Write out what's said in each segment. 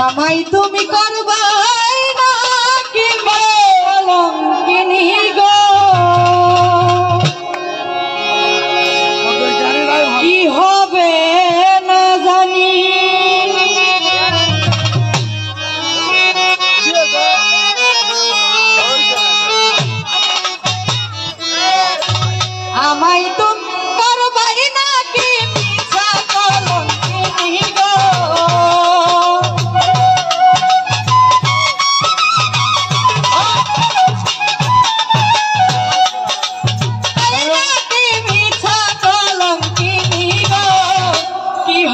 আমায় তুমি করবাই না কি কলঙ্কিনী গো, কি হবে না জানি। আমায় তুমি করবাই না কি মিছা কলঙ্কিনী গো,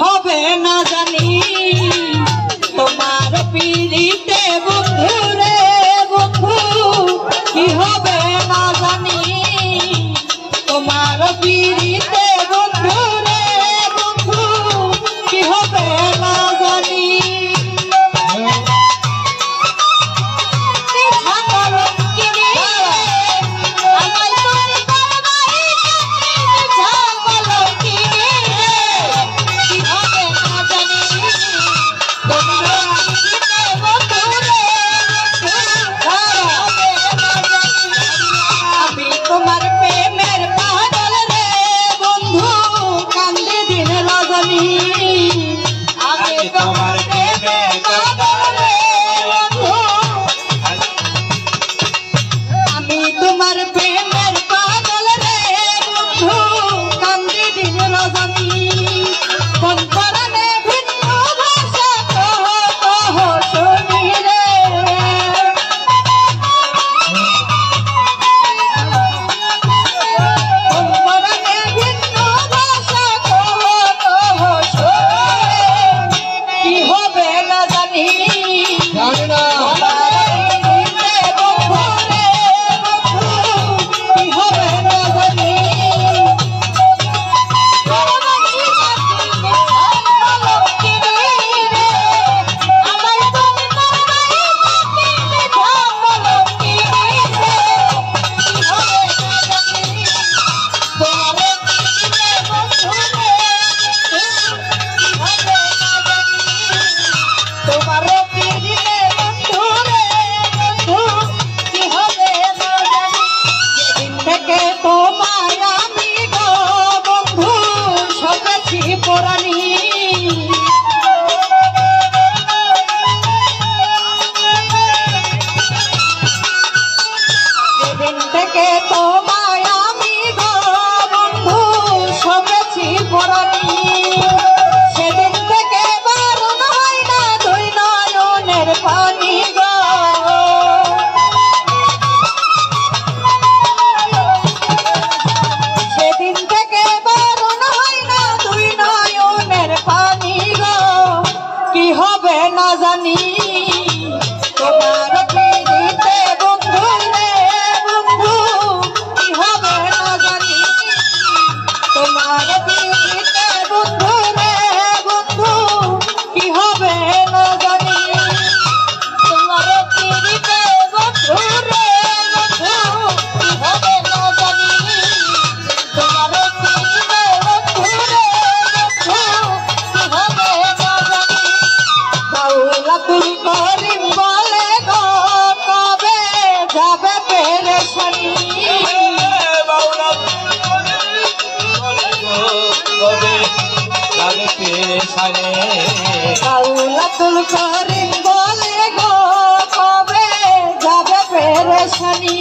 হবে না জানি। তোমার পিড়িতে বন্ধু রে বন্ধু, কি হবে না জানি। তোমার পিড়িতে বন্ধু রে বন্ধু, কি হবে না জানি। তোমার প্রেমের পাগল রে বন্ধু, কান্দে দিন রজনী। আমি তোমার প্রেমের পাগল রে বন্ধু, আমি তোমার প্রেমের পাগল রে বন্ধু, কান্দে দিন রজনী। কোন পরাণে ভিন্ন ভাষা কহ কহ শুনি রে, আব্দুল করিম বলে গো কবে যাবে পেরেশানি,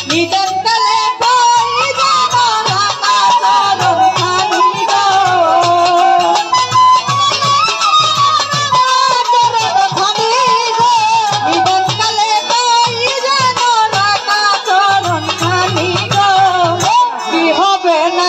নিদান কালে বই জানো রাখা চরণ খানি গো, চরণ খানি গো, নিদান কালে বই জানো রাখা চরণ খানি গো, কি হবে না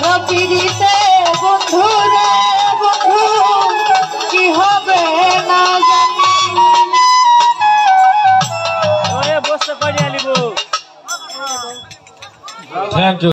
তোমার পিড়িতে বন্ধু রে বন্ধু কি হবে না জানি। Thank you.